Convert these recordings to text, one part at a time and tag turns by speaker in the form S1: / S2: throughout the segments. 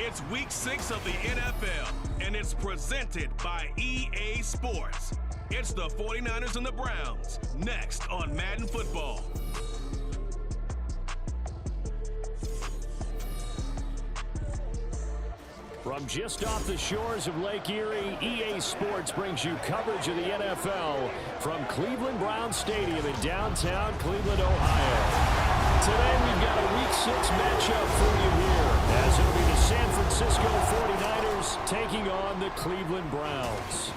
S1: It's week 6 of the NFL, and it's presented by EA Sports. It's the 49ers and the Browns, next on Madden Football.
S2: From just off the shores of Lake Erie, EA Sports brings you coverage of the NFL from Cleveland Browns Stadium in downtown Cleveland, Ohio. Today we've got a Week 6 matchup for you here, as it'll be the San Francisco 49ers taking on the Cleveland Browns.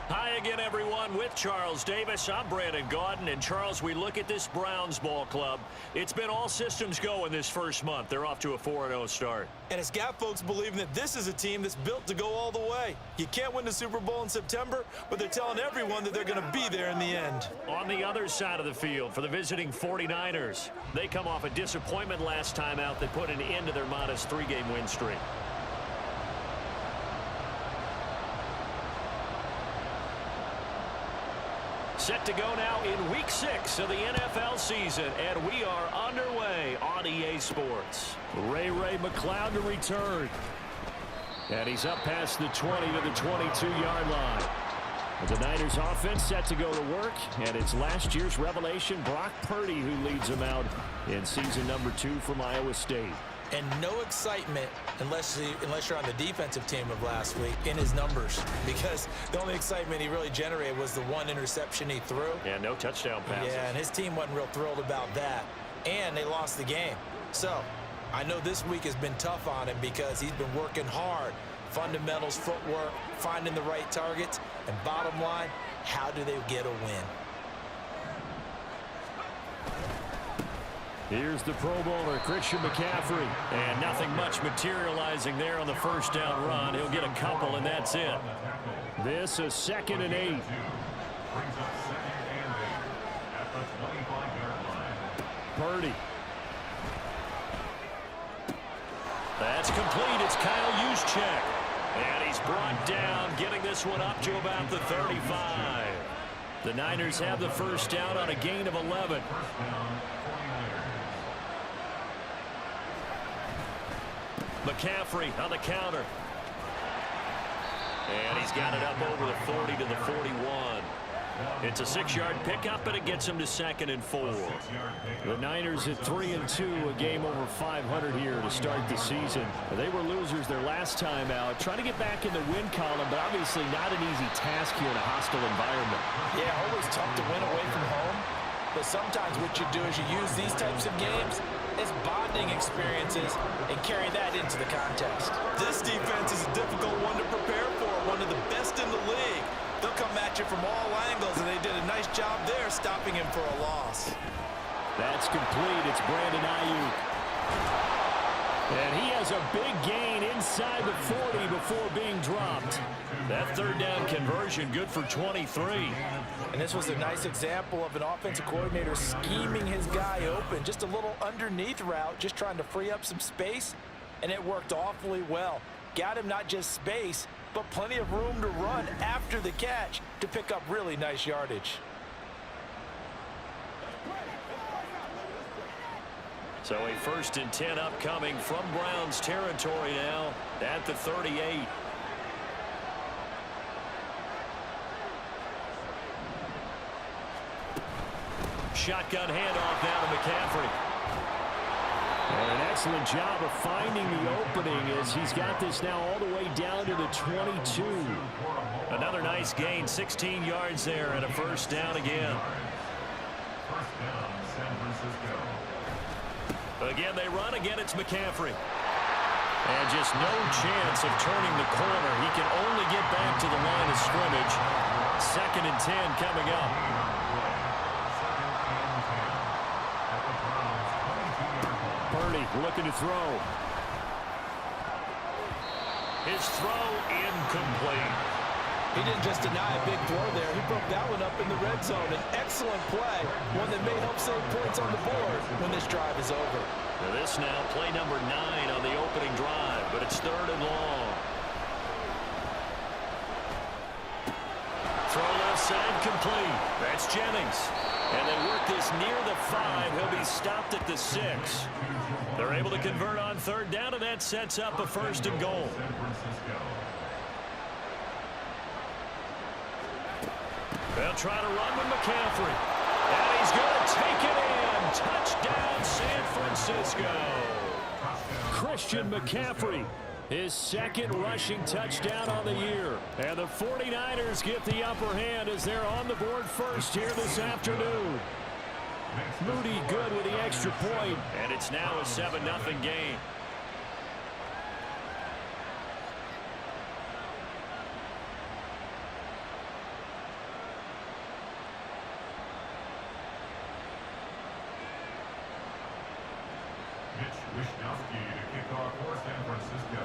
S2: Hi again, everyone. With Charles Davis, I'm Brandon Gaudin. And, Charles, we look at this Browns ball club. It's been all systems go in this first month. They're off to a 4-0 start.
S3: And it's got folks believing that this is a team that's built to go all the way. You can't win the Super Bowl in September, but they're telling everyone that they're going to be there in the end.
S2: On the other side of the field for the visiting 49ers, they come off a disappointment last time out that put an end to their modest 3-game win streak. Set to go now in Week 6 of the NFL season, and we are underway on EA Sports. Ray McCloud to return. And he's up past the 20 to the 22-yard line. The Niners offense set to go to work, and it's last year's revelation, Brock Purdy, who leads them out in season number 2 from Iowa State.
S3: And no excitement unless you're on the defensive team of last week in his numbers, because the only excitement he really generated was the one interception he threw.
S2: Yeah, no touchdown passes.
S3: Yeah, and his team wasn't real thrilled about that. And they lost the game. So I know this week has been tough on him because he's been working hard. Fundamentals, footwork, finding the right targets. And bottom line, how do they get a win?
S2: Here's the Pro Bowler, Christian McCaffrey. And nothing much materializing there on the first down run. He'll get a couple, and that's it. This is 2nd and 8. Purdy. That's complete. It's Kyle Juszczyk. And he's brought down, getting this one up to about the 35. The Niners have the first down on a gain of 11. McCaffrey on the counter. And he's got it up over the 40 to the 41. It's a 6-yard pickup, and it gets him to 2nd and 4. The Niners at 3-2, a game over 500 here to start the season. They were losers their last time out, trying to get back in the win column, but obviously not an easy task here in a hostile environment.
S3: Yeah, always tough to win away from home, but sometimes what you do is you use these types of games as bonding experiences and carry that into the contest. This defense is a difficult one to prepare for, one of the best in the league. They'll come at you from all angles, and they did a nice job there stopping him for a loss.
S2: That's complete. It's Brandon Ayuk. And he has a big gain inside the 40 before being dropped. That third down conversion good for 23.
S3: And this was a nice example of an offensive coordinator scheming his guy open. Just a little underneath route, just trying to free up some space, and it worked awfully well. Got him not just space, but plenty of room to run after the catch to pick up really nice yardage.
S2: So a 1st and 10 upcoming from Browns territory now at the 38. Shotgun handoff now to McCaffrey. And an excellent job of finding the opening as he's got this now all the way down to the 22. Another nice gain, 16 yards there, and a first down again. Again, they run. Again, it's McCaffrey. And just no chance of turning the corner. He can only get back to the line of scrimmage. 2nd and 10 coming up. Purdy looking to throw. His throw incomplete.
S3: He didn't just deny a big throw there. He broke that one up in the red zone. An excellent play, one that may help save points on the board when this drive is over.
S2: Now this now play number 9 on the opening drive, but it's 3rd and long. Throw left side, incomplete. That's Jennings. And they work this near the 5. He'll be stopped at the 6. They're able to convert on third down, and that sets up a 1st and goal. They'll try to run with McCaffrey. And he's going to take it in. Touchdown, San Francisco. Christian McCaffrey, his 2nd rushing touchdown on the year. And the 49ers get the upper hand as they're on the board first here this afternoon. Moody good with the extra point, and it's now a 7-0 game.
S4: Wisnowski to kick off for San Francisco.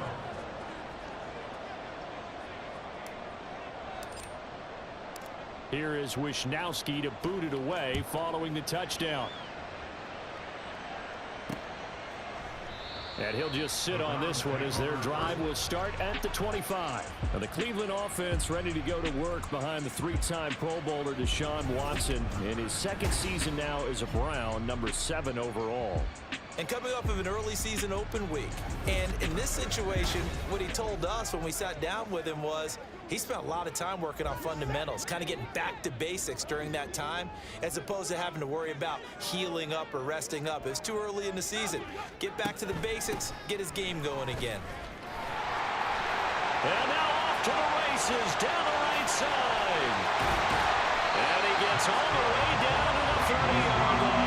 S2: Here is Wisnowski to boot it away following the touchdown. And he'll just sit on this one as their drive will start at the 25. Now the Cleveland offense ready to go to work behind the 3-time Pro Bowler Deshaun Watson in his 2nd season now as a Brown, number 7 overall.
S3: And coming off of an early season open week. And in this situation, what he told us when we sat down with him was he spent a lot of time working on fundamentals, kind of getting back to basics during that time, as opposed to having to worry about healing up or resting up. It's too early in the season. Get back to the basics, get his game going again.
S2: And now off to the races, down the right side. And he gets all the way down to the 30-yard line.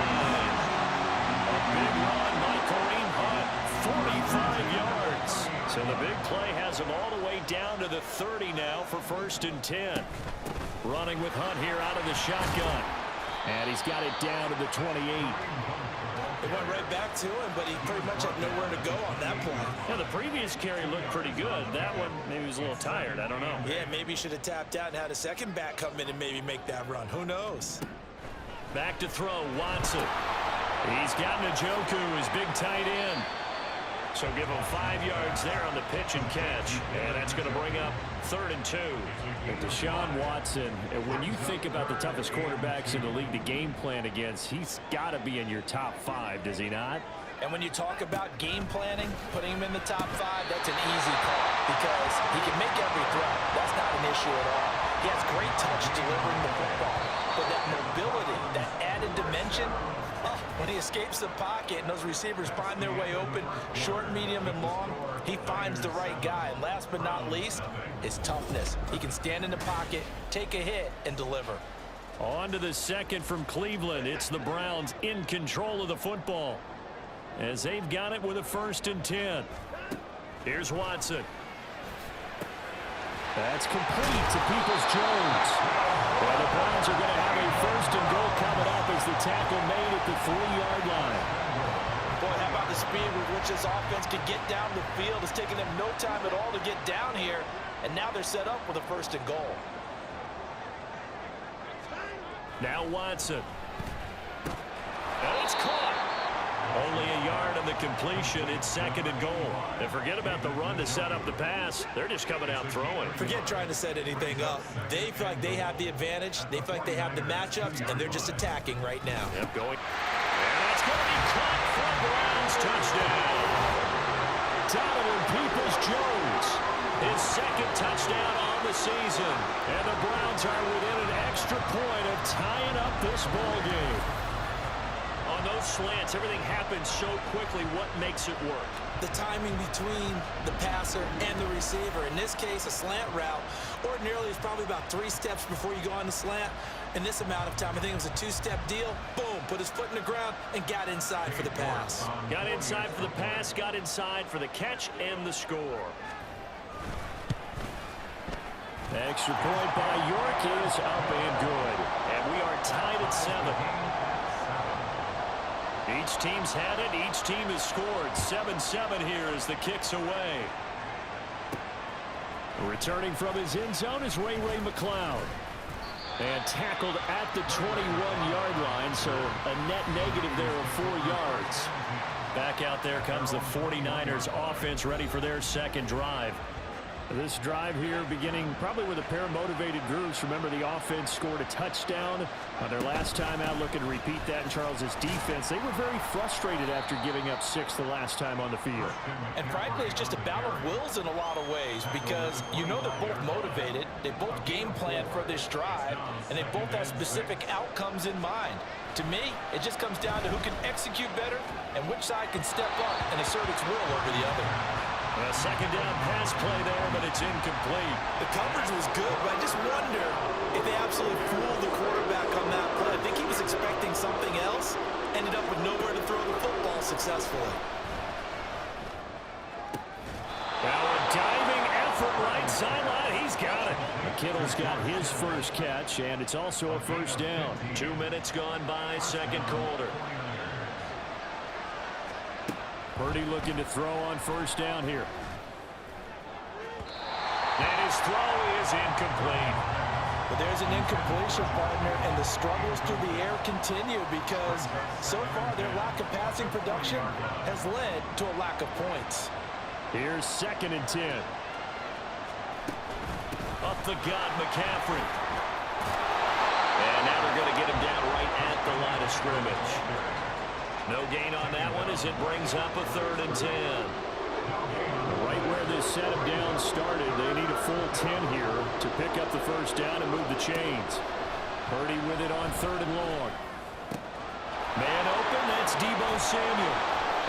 S2: Big run by Kareem Hunt, 45 yards. So the big play has him all the way down to the 30 now for 1st and 10. Running with Hunt here out of the shotgun. And he's got it down to the 28.
S3: It went right back to him, but he pretty much had nowhere to go on that play.
S2: Yeah, the previous carry looked pretty good. That one, maybe he was a little tired. I don't know.
S3: Yeah, maybe he should have tapped out and had a second back come in and maybe make that run. Who knows?
S2: Back to throw, Watson. He's got Njoku, his big tight end. So give him 5 yards there on the pitch and catch. And that's going to bring up 3rd and 2. And Deshaun Watson, when you think about the toughest quarterbacks in the league to game plan against, he's got to be in your top 5, does he not?
S3: And when you talk about game planning, putting him in the top 5, that's an easy call because he can make every throw. That's not an issue at all. He has great touch delivering the football. But that mobility, that added dimension, when he escapes the pocket and those receivers find their way open, short, medium, and long, he finds the right guy. And last but not least, his toughness. He can stand in the pocket, take a hit, and deliver.
S2: On to the 2nd from Cleveland. It's the Browns in control of the football as they've got it with a 1st and 10. Here's Watson. That's complete to Peoples-Jones. Well, the Browns are going to have a 1st and goal coming up as the tackle made at the 3-yard line.
S3: Boy, how about the speed with which this offense can get down the field? It's taking them no time at all to get down here, and now they're set up with a 1st and goal.
S2: Now Watson. And it's caught. Only a yard on the completion. It's 2nd and goal. And forget about the run to set up the pass. They're just coming out throwing.
S3: Forget trying to set anything up. They feel like they have the advantage. They feel like they have the matchups, and they're just attacking right now.
S2: Yep, going. And that's going to be caught for Browns touchdown. Donovan Peoples-Jones, his 2nd touchdown on the season. And the Browns are within an extra point of tying up this ball game. On those slants, everything happens so quickly. What makes it work?
S3: The timing between the passer and the receiver. In this case, a slant route ordinarily is probably about 3 steps before you go on the slant. In this amount of time, I think it was a 2-step deal. Boom, put his foot in the ground and got inside for the pass.
S2: Got inside for the pass, got inside for the catch and the score. The extra point by York is up and good. And we are tied at 7. Each team's had it. Each team has scored. 7-7 here as the kick's away. Returning from his end zone is Ray McCloud. And tackled at the 21-yard line, so a net negative there of 4 yards. Back out there comes the 49ers offense ready for their 2nd drive. This drive here beginning probably with a pair of motivated groups. Remember, the offense scored a touchdown on their last time out. Looking to repeat that in Charles's defense. They were very frustrated after giving up 6 the last time on the field.
S3: And frankly, it's just a battle of wills in a lot of ways because you know they're both motivated. They both game plan for this drive, and they both have specific outcomes in mind. To me, it just comes down to who can execute better and which side can step up and assert its will over the other.
S2: A second down pass play there, but it's incomplete.
S3: The coverage was good, but I just wonder if they absolutely fooled the quarterback on that play. I think he was expecting something else, ended up with nowhere to throw the football successfully.
S2: Now a diving effort right sideline. He's got it. Kittle's got his first catch, and it's also a first down. 2 minutes gone by, second quarter. Purdy looking to throw on first down here. And his throw is incomplete.
S3: But there's an incompletion, partner, and the struggles through the air continue because so far their lack of passing production has led to a lack of points.
S2: Here's 2nd and 10. Up the gut, McCaffrey. And now they're going to get him down right at the line of scrimmage. No gain on that one as it brings up a 3rd and 10. Right where this set him down started, they need a full 10 here to pick up the first down and move the chains. Purdy with it on 3rd and long. Man open, that's Deebo Samuel.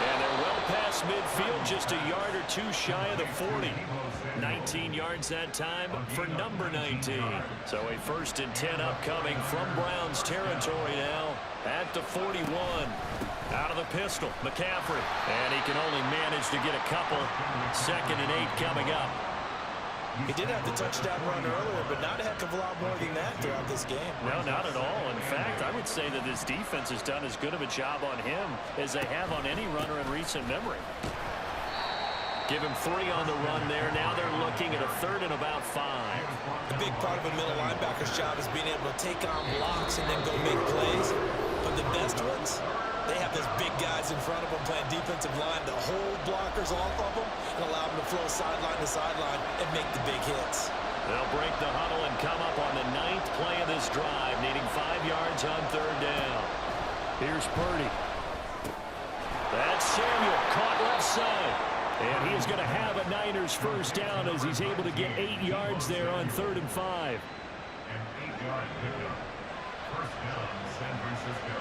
S2: And they're well past midfield, just a yard or two shy of the 40. 19 yards that time for number 19. So a 1st and 10 upcoming from Browns territory now at the 41. Out of the pistol, McCaffrey. And he can only manage to get a couple. 2nd and 8 coming up.
S3: He did have the touchdown run earlier, but not a heck of a lot more than that throughout this game.
S2: No, not at all. In fact, I would say that this defense has done as good of a job on him as they have on any runner in recent memory. Give him 3 on the run there. Now they're looking at a 3rd and about 5.
S3: A big part of a middle linebacker's job is being able to take on blocks and then go make plays. But the best ones, they have those big guys in front of them playing defensive line to hold blockers off of them and allow them to flow sideline to sideline and make the big hits.
S2: They'll break the huddle and come up on the 9th play of this drive, needing 5 yards on 3rd down. Here's Purdy. That's Samuel, caught left side. And he is going to have a Niners first down as he's able to get 8 yards there on 3rd and 5.
S4: An 8-yard pickup. First down, San Francisco.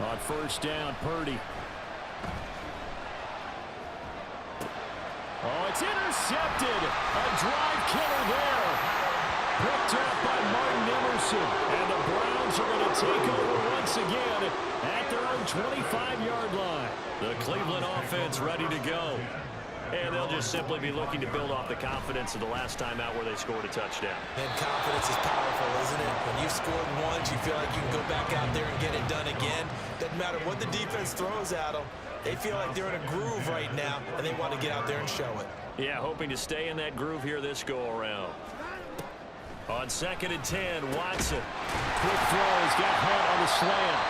S2: On first down, Purdy. Oh, it's intercepted. A drive killer there. Picked up by Martin Emerson. And the Browns are going to take over once again at their own 25-yard line. The Cleveland offense ready to go. And they'll just simply be looking to build off the confidence of the last time out where they scored a touchdown.
S3: And confidence is powerful, isn't it? When you've scored once, you feel like you can go back out there and get it done again. Doesn't matter what the defense throws at them. They feel like they're in a groove right now, and they want to get out there and show it.
S2: Yeah, hoping to stay in that groove here this go-around. On 2nd and 10, Watson. Quick throw. He's got Hunt on the slant.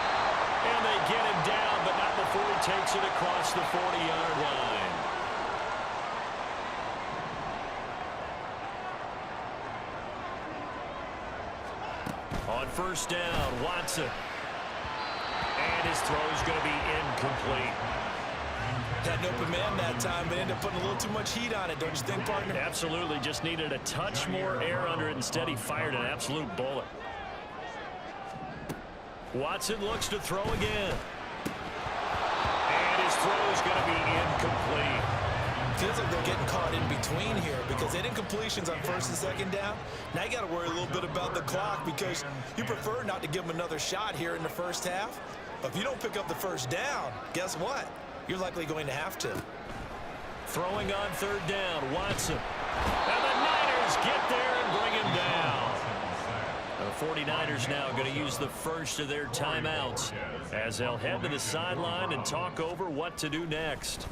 S2: And they get him down, but not before he takes it across the 40-yard line. On first down, Watson. And his throw's going to be incomplete.
S3: Had an open man that time, but ended up putting a little too much heat on it, don't you think, partner?
S2: Absolutely. Just needed a touch more air under it. Instead, he fired an absolute bullet. Watson looks to throw again. And his throw is going to be incomplete.
S3: Feels like they're getting caught in between here because they did incompletions on 1st and 2nd down. Now you got to worry a little bit about the clock because you prefer not to give them another shot here in the first half. But if you don't pick up the first down, guess what? You're likely going to have to.
S2: Throwing on 3rd down, Watson. And the Niners get there and bring him down. The 49ers now going to use the first of their timeouts as they'll head to the sideline and talk over what to do next.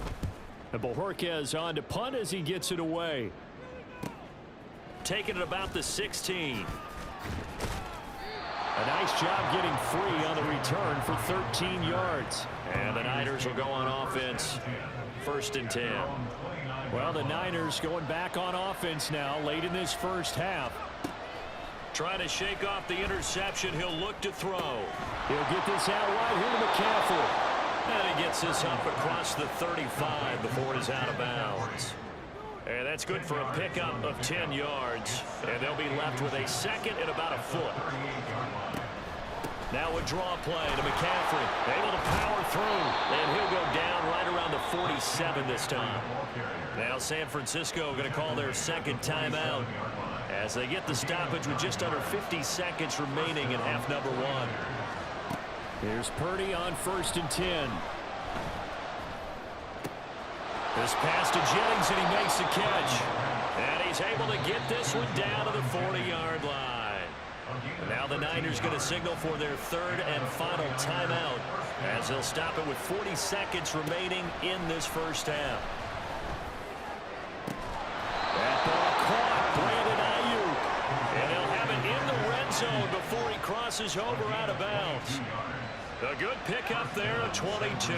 S2: And Bojorquez on to punt as he gets it away. Taking it about the 16. A nice job getting free on the return for 13 yards. And the Niners will go on offense. 1st and 10. Well, the Niners going back on offense now late in this first half. Trying to shake off the interception. He'll look to throw. He'll get this out wide here to McCaffrey. And he gets this up across the 35 before he's out of bounds. And that's good for a pickup of 10 yards. And they'll be left with a second and about a foot. Now a draw play to McCaffrey. Able to power through. And he'll go down right around the 47 this time. Now San Francisco going to call their second timeout as they get the stoppage with just under 50 seconds remaining in half number one. Here's Purdy on 1st and 10. This pass to Jennings, and he makes the catch. And he's able to get this one down to the 40-yard line. Now the Niners going to signal for their third and final timeout as they'll stop it with 40 seconds remaining in this first half. That ball caught. Brandon Ayuk. And they'll have it in the red zone before he crosses over out of bounds. A good pickup there at 22.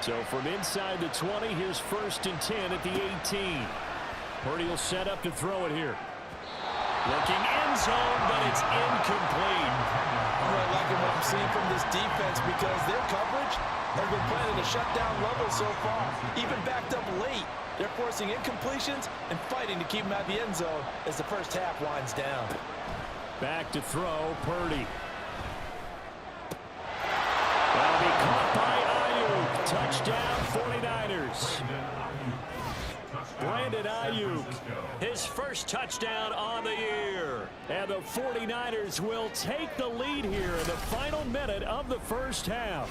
S2: So from inside the 20, here's 1st and 10 at the 18. Purdy will set up to throw it here. Looking end zone, but it's incomplete.
S3: I'm really liking what I'm seeing from this defense because their coverage has been playing at a shutdown level so far. Even backed up late, they're forcing incompletions and fighting to keep them out of the end zone as the first half winds down.
S2: Back to throw, Purdy. That'll be caught by Ayuk. Touchdown, 49ers. Brandon Ayuk, his first touchdown on the year. And the 49ers will take the lead here in the final minute of the first half.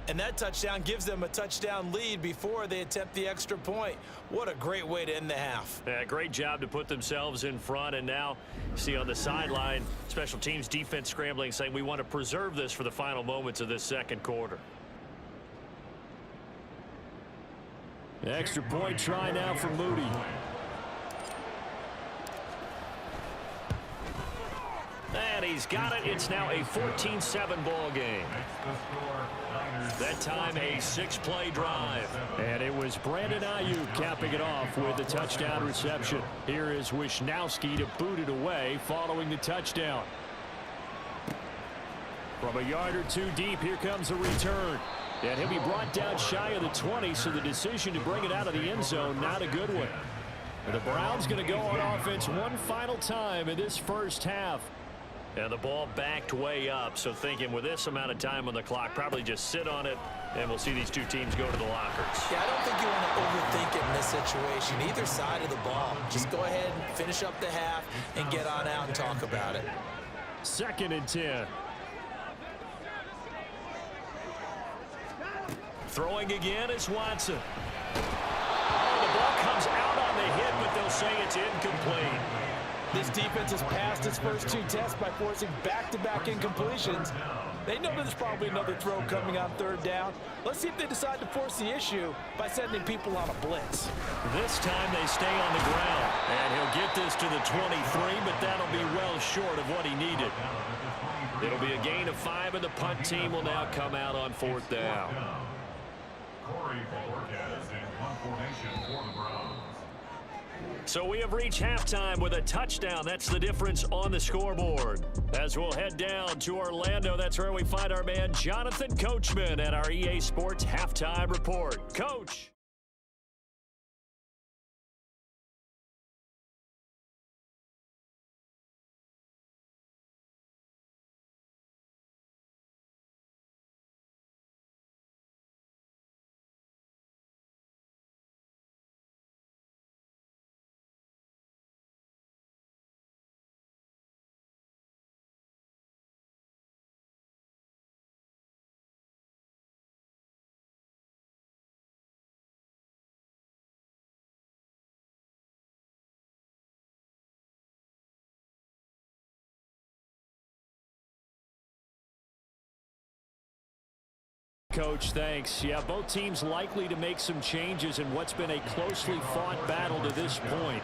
S3: And that touchdown gives them a touchdown lead before they attempt the extra point. What a great way to end the half.
S2: Yeah, great job to put themselves in front. And now, see on the sideline, special teams defense scrambling, saying we want to preserve this for the final moments of this second quarter. The extra point try now for Moody. And he's got it. It's now a 14-7 ball game. That time a 6-play drive. And it was Brandon Ayuk capping it off with the touchdown reception. Here is Wisnowski to boot it away following the touchdown. From a yard or two deep, here comes a return. And he'll be brought down shy of the 20, so the decision to bring it out of the end zone, not a good one. And the Browns going to go on offense one final time in this first half. And the ball backed way up, so thinking with this amount of time on the clock, probably just sit on it, and we'll see these two teams go to the lockers.
S3: Yeah, I don't think you want to overthink it in this situation, either side of the ball. Just go ahead and finish up the half and get on out and talk about it.
S2: 2nd and 10. Throwing again is Watson. Oh, the ball comes out on the hit, but they'll say it's incomplete.
S3: This defense has passed its first 2 tests by forcing back-to-back incompletions. They know there's probably another throw coming on 3rd down. Let's see if they decide to force the issue by sending people on a blitz.
S2: This time they stay on the ground. And he'll get this to the 23, but that'll be well short of what he needed. It'll be a gain of 5, and the punt team will now come out on 4th down. So we have reached halftime with a touchdown. That's the difference on the scoreboard. As we'll head down to Orlando, that's where we find our man Jonathan Coachman at our EA Sports Halftime Report. Coach. Coach, thanks. Yeah, both teams likely to make some changes in what's been a closely fought battle to this point.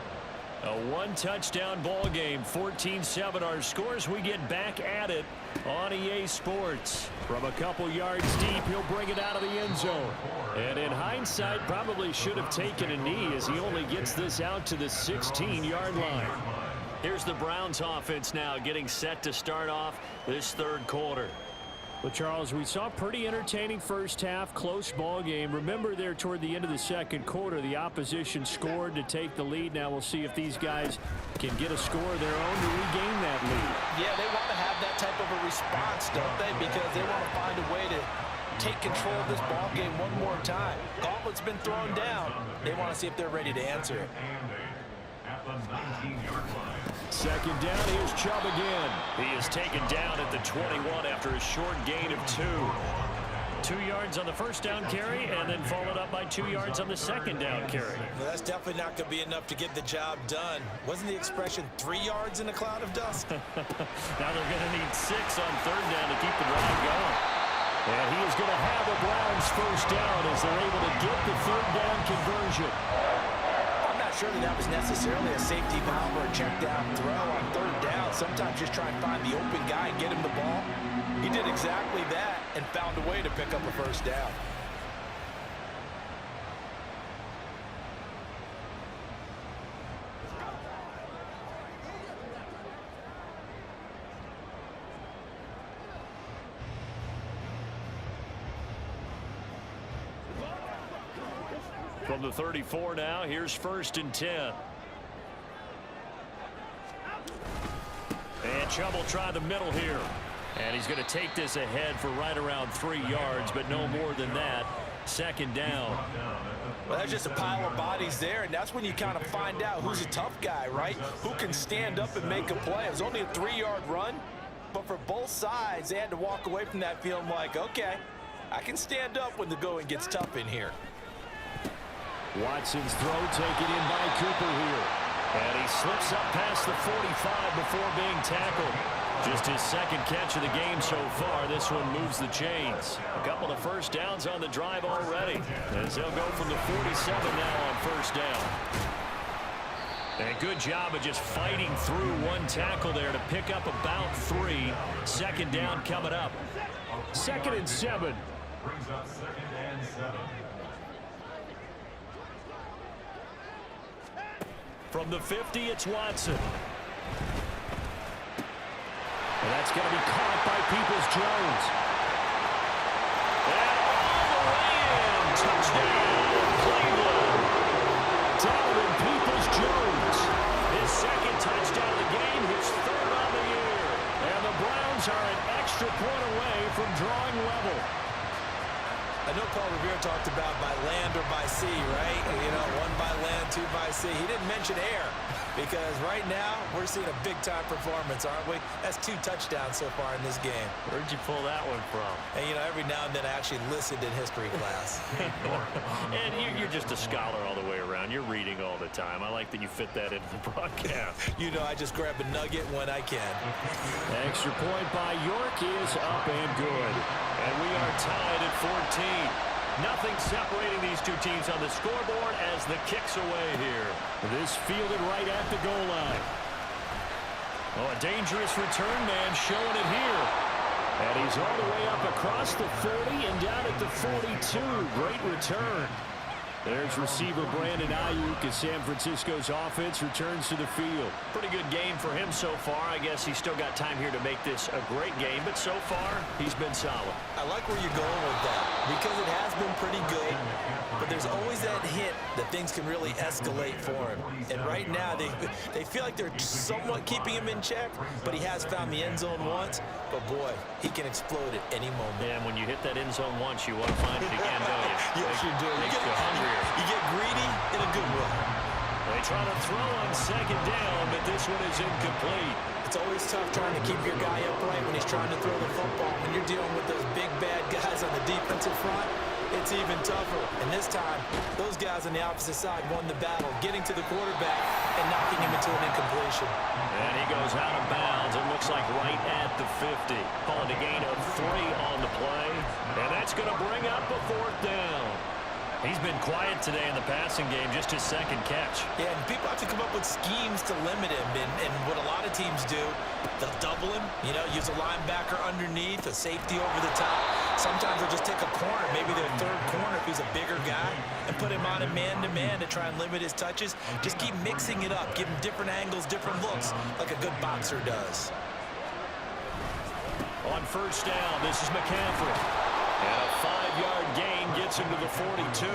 S2: A one-touchdown ball game, 14-7 our scores. We get back at it on EA Sports. From a couple yards deep, he'll bring it out of the end zone. And in hindsight, probably should have taken a knee as he only gets this out to the 16-yard line. Here's the Browns offense now getting set to start off this third quarter. Well, Charles, we saw a pretty entertaining first half, close ball game. Remember there toward the end of the second quarter, the opposition scored to take the lead. Now we'll see if these guys can get a score of their own to regain that lead.
S3: Yeah, they want to have that type of a response, don't they? Because they want to find a way to take control of this ball game one more time. Gauntlet's been thrown down. They want to see if they're ready to answer it.
S4: At the 19-yard line.
S2: Second down, here's Chubb again. He is taken down at the 21 after a short gain of 2. 2 yards on the first down carry, and then followed up by 2 yards on the second down carry.
S3: Well, that's definitely not going to be enough to get the job done. Wasn't the expression 3 yards in a cloud of dust?
S2: Now they're going to need 6 on third down to keep the drive going. And he is going to have the Browns first down as they're able to get the third down conversion.
S3: Sure that was necessarily a safety valve or a check down throw on third down. Sometimes just try and find the open guy and get him the ball. He did exactly that and found a way to pick up a first down.
S2: From the 34 now, here's 1st and 10. And Chubb will try the middle here. And he's going to take this ahead for right around 3 yards, but no more than that. Second down.
S3: Well, that's just a pile of bodies there, and that's when you kind of find out who's a tough guy, right? Who can stand up and make a play. It was only a 3-yard run, but for both sides, they had to walk away from that feeling like, okay, I can stand up when the going gets tough in here.
S2: Watson's throw taken in by Cooper here. And he slips up past the 45 before being tackled. Just his second catch of the game so far. This one moves the chains. A couple of first downs on the drive already, as they'll go from the 47 now on first down. And a good job of just fighting through one tackle there to pick up about 3. Second down coming up. 2nd and 7.
S4: Brings up 2nd and 7.
S2: From the 50, it's Watson. And that's going to be caught by Peoples-Jones. And all the way in. Touchdown, Cleveland. Donovan Peoples-Jones. His second touchdown of the game, his 3rd on the year. And the Browns are an extra point away from drawing level.
S3: I know Paul Revere talked about by land or by sea, right? You know, 1 by land, 2 by sea. He didn't mention air because right now we're seeing a big-time performance, aren't we? That's 2 touchdowns so far in this game.
S2: Where'd you pull that one from?
S3: And, you know, every now and then I actually listened in history class.
S2: And you're just a scholar all the way around. You're reading all the time. I like that you fit that into the broadcast.
S3: You know, I just grab a nugget when I can.
S2: Extra point by York is up and good. And we are tied at 14. Nothing separating these two teams on the scoreboard as the kick's away here. This fielded right at the goal line. Oh, a dangerous return man showing it here. And he's all the way up across the 40 and down at the 42. Great return. There's receiver Brandon Ayuk as San Francisco's offense returns to the field. Pretty good game for him so far. I guess he's still got time here to make this a great game, but so far he's been solid.
S3: I like where you're going with that because it has been pretty good, but there's always that hint that things can really escalate for him. And right now they feel like they're somewhat keeping him in check, but he has found the end zone once. But boy, he can explode at any moment.
S2: And when you hit that end zone once, you want to find it again, don't you?
S3: Yes, you do.
S2: Makes you hungrier.
S3: You get greedy in a good way.
S2: They try to throw on second down, but this one is incomplete.
S3: It's always tough trying to keep your guy upright when he's trying to throw the football. When you're dealing with those big, bad guys on the defensive front, it's even tougher. And this time, those guys on the opposite side won the battle, getting to the quarterback and knocking him into an incompletion.
S2: And he goes out of bounds. It looks like right at the 50. Calling a gain of 3 on the play. And that's going to bring up a 4th down. He's been quiet today in the passing game, just his second catch.
S3: Yeah, and people have to come up with schemes to limit him. And what a lot of teams do, they'll double him, use a linebacker underneath, a safety over the top. Sometimes they'll just take a corner, maybe their third corner if he's a bigger guy, and put him on a man-to-man to try and limit his touches. Just keep mixing it up, give him different angles, different looks, like a good boxer does.
S2: On first down, this is McCaffrey. And a 5-yard gain gets him to the 42.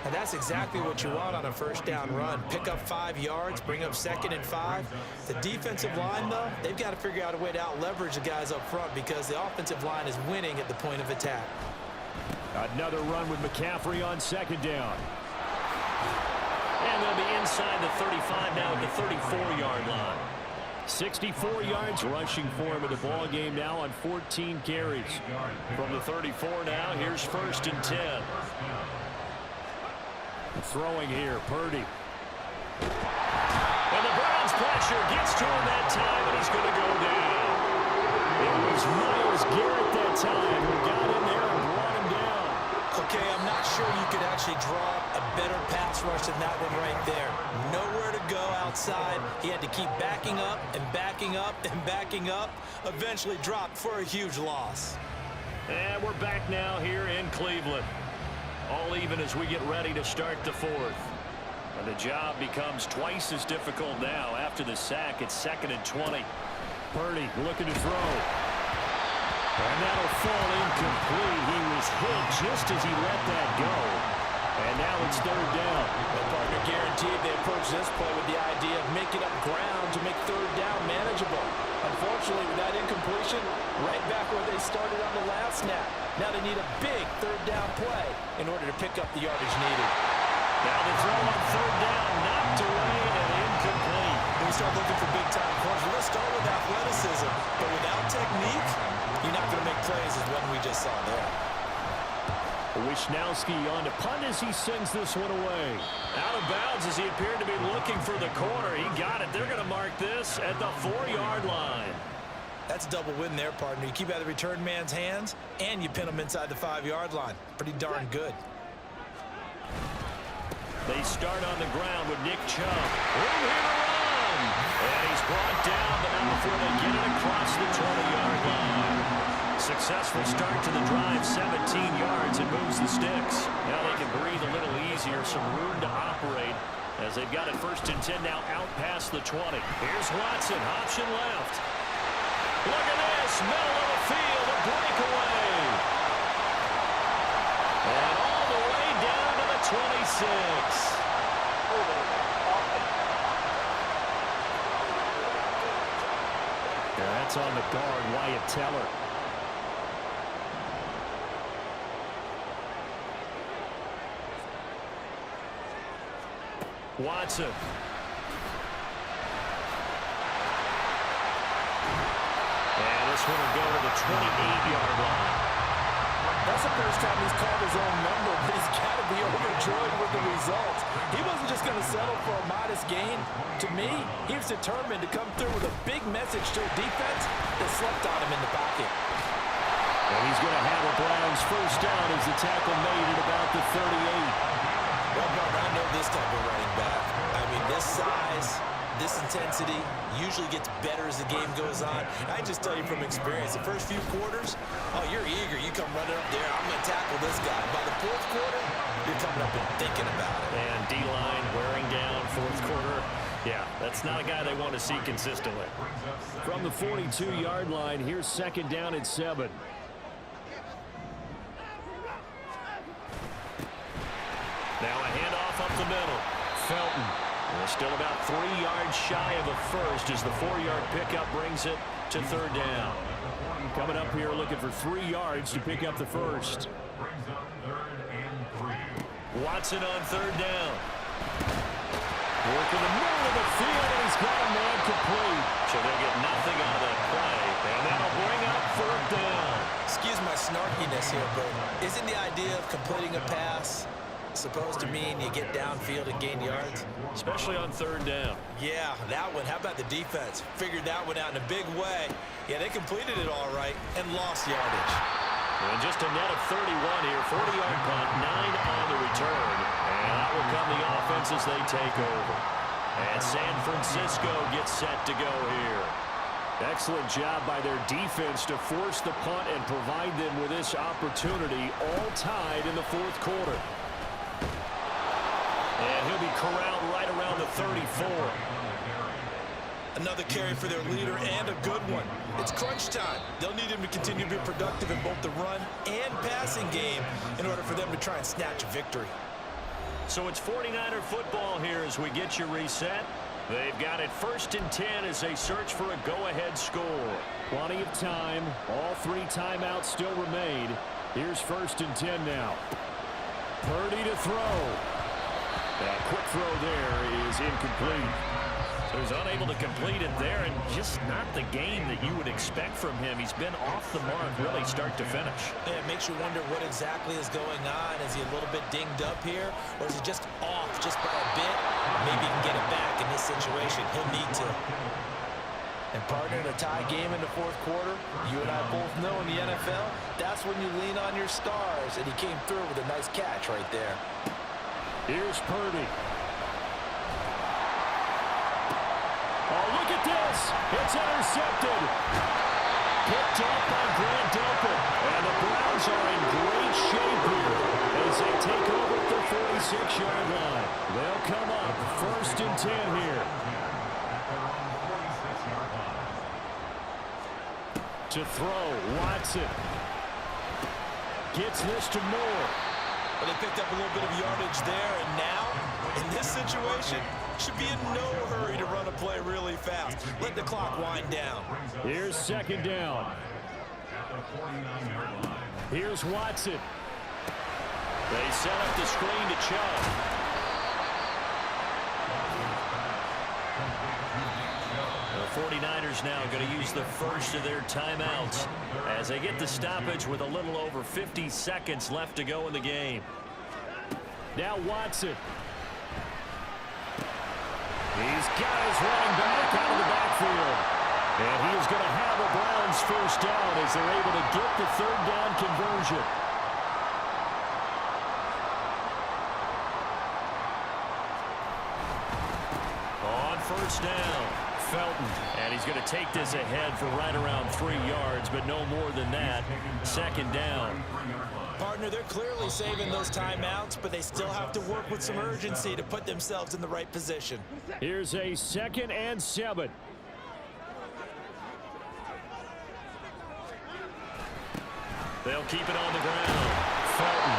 S3: And that's exactly what you want on a first down run. Pick up 5 yards, bring up 2nd and 5. The defensive line, though, they've got to figure out a way to out-leverage the guys up front because the offensive line is winning at the point of attack.
S2: Another run with McCaffrey on 2nd down. And they'll be inside the 35 now at the 34-yard line. 64 yards rushing for him in the ball game now on 14 carries. From the 34 now, here's 1st and 10. Throwing here, Purdy. And the Browns pressure gets to him that time, and he's going to go down. It was Myles Garrett that time who got in there and brought him down.
S3: Okay, I'm not sure you could actually draw a better pass rush than that one right there. Nowhere to go outside. He had to keep backing up and backing up and backing up. Eventually dropped for a huge loss.
S2: And we're back now here in Cleveland. All even as we get ready to start the 4th. And the job becomes twice as difficult now after the sack. It's 2nd and 20. Purdy looking to throw. And that'll fall incomplete. He was hit just as he let that go. And now it's 3rd down.
S3: The partner guaranteed they approach this play with the idea of making up ground to make 3rd down manageable. Unfortunately, with that incompletion, right back where they started on the last snap. Now they need a big 3rd down play in order to pick up the yardage needed.
S2: Now the throw on 3rd down, knocked away and incomplete.
S3: When we start looking for big-time corners, we're going to start with athleticism. But without technique, you're not going to make plays as what we just saw there.
S2: Wishnowski on to punt as he sends this one away. Out of bounds as he appeared to be looking for the corner. He got it. They're going to mark this at the 4-yard line.
S3: That's a double win there, partner. You keep out of the return man's hands, and you pin him inside the 5-yard line. Pretty darn good.
S2: They start on the ground with Nick Chubb. Room here to run. And he's brought down, but not before they get it across the 20-yard line. Successful start to the drive, 17 yards, and moves the sticks. Now they can breathe a little easier, some room to operate as they've got it 1st and 10 now out past the 20. Here's Watson, option left. Look at this, middle of the field, a breakaway. And all the way down to the 26. That's on the guard, Wyatt Teller. Watson. And this one will go to the 28-yard line.
S3: That's the first time he's called his own number, but he's got to be overjoyed with the result. He wasn't just going to settle for a modest gain. To me, he was determined to come through with a big message to a defense that slept on him in the pocket.
S2: And he's going to have a Browns 1st down as the tackle made at about the 38.
S3: Well, Mark, I know this type of running back. I mean, this size, this intensity usually gets better as the game goes on. I just tell you from experience, the first few quarters, oh, you're eager. You come running up there, I'm going to tackle this guy. By the 4th quarter, you're coming up and thinking about it.
S2: And D-line wearing down 4th quarter. Yeah, that's not a guy they want to see consistently. From the 42-yard line, here's 2nd down and 7. Now a handoff up the middle. Felton. They're still about 3 yards shy of a first as the 4-yard pickup brings it to 3rd down. Coming up here looking for 3 yards to pick up the first. Watson on 3rd down. Working the middle of the field, and he's got a man complete. So they'll get nothing out of that play, and that'll bring up 3rd down.
S3: Excuse my snarkiness here, but isn't the idea of completing a pass supposed to mean you get downfield and gain yards?
S2: Especially on 3rd down.
S3: Yeah, that one. How about the defense? Figured that one out in a big way. Yeah, they completed it all right and lost yardage.
S2: And just a net of 31 here, 40-yard punt, 9 on the return. And out will come the offense as they take over. And San Francisco gets set to go here. Excellent job by their defense to force the punt and provide them with this opportunity, all tied in the fourth quarter. And he'll be corralled right around the 34.
S3: Another carry for their leader and a good one. It's crunch time. They'll need him to continue to be productive in both the run and passing game in order for them to try and snatch a victory.
S2: So it's 49er football here as we get you reset. They've got it 1st and 10 as they search for a go-ahead score. Plenty of time. All 3 timeouts still remain. Here's 1st and 10 now. Purdy to throw. That quick throw there is incomplete. He was unable to complete it there, and just not the game that you would expect from him. He's been off the mark really start to finish.
S3: Yeah, it makes you wonder what exactly is going on. Is he a little bit dinged up here, or is he just off just by a bit? Maybe he can get it back in this situation. He'll need to. And partner, in a tie game in the fourth quarter, you and I both know in the NFL, that's when you lean on your stars, and he came through with a nice catch right there.
S2: Here's Purdy. Oh, look at this. It's intercepted. Picked up by Grant Delpit. And the Browns are in great shape here as they take over at the 46-yard line. They'll come up 1st and 10 here. To throw, Watson. Gets this to Moore.
S3: Well, they picked up a little bit of yardage there, and now, in this situation, should be in no hurry to run a play really fast. Let the clock wind down.
S2: Here's 2nd down. Here's Watson. They set up the screen to Chubb. The 49ers now going to use the first of their timeouts as they get the stoppage with a little over 50 seconds left to go in the game. Now Watson. He's got his running back out of the backfield. And he is going to have a Browns first down as they're able to get the 3rd down conversion. On 1st down, Felton. And he's going to take this ahead for right around 3 yards, but no more than that. 2nd down.
S3: Partner, they're clearly saving those timeouts, but they still have to work with some urgency to put themselves in the right position.
S2: Here's a 2nd and 7. They'll keep it on the ground. Felton.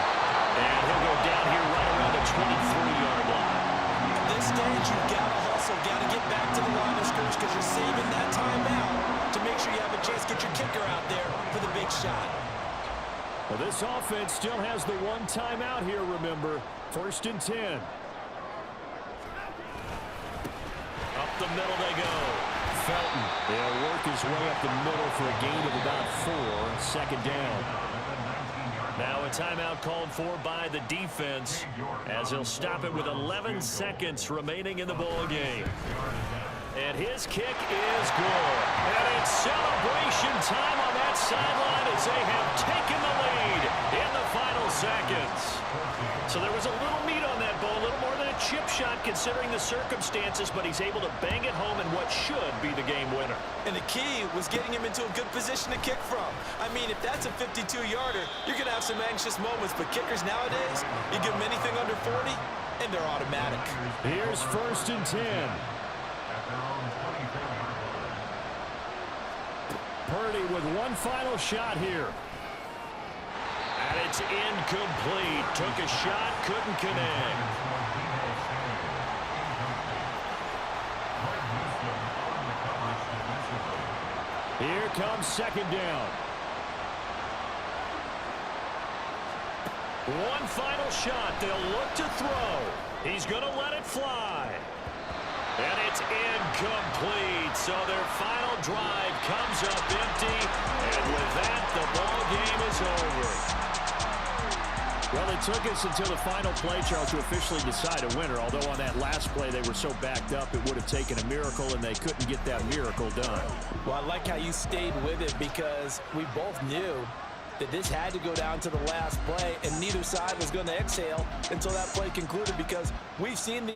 S2: And he'll go down here right around the 23-yard line.
S3: At this stage, you've got to hustle, got to get back to the line of scrimmage because you're saving that timeout to make sure you have a chance to get your kicker out there for the big shot.
S2: Well, this offense still has the 1 timeout here, remember. 1st and 10. Up the middle they go. Felton. They'll work his way up the middle for a gain of about 4. 2nd down. Now a timeout called for by the defense as he'll stop it with 11 seconds remaining in the ball game. And his kick is good. And it's celebration time on that sideline as they have taken the lead in the final seconds. So there was a little meat on that ball, a little more than a chip shot considering the circumstances, but he's able to bang it home in what should be the game winner.
S3: And the key was getting him into a good position to kick from. I mean, if that's a 52-yarder, you're going to have some anxious moments, but kickers nowadays, you give them anything under 40, and they're automatic.
S2: Here's 1st and 10. Purdy with one final shot here. And it's incomplete. Took a shot, couldn't connect. Here comes 2nd down. One final shot. They'll look to throw. He's going to let it fly. And it's incomplete. So their final drive comes up empty. And with that, the ball game is over. Well, it took us until the final play, Charles, to officially decide a winner. Although on that last play they were so backed up, it would have taken a miracle, and they couldn't get that miracle done.
S3: Well, I like how you stayed with it because we both knew that this had to go down to the last play, and neither side was going to exhale until that play concluded, because we've seen the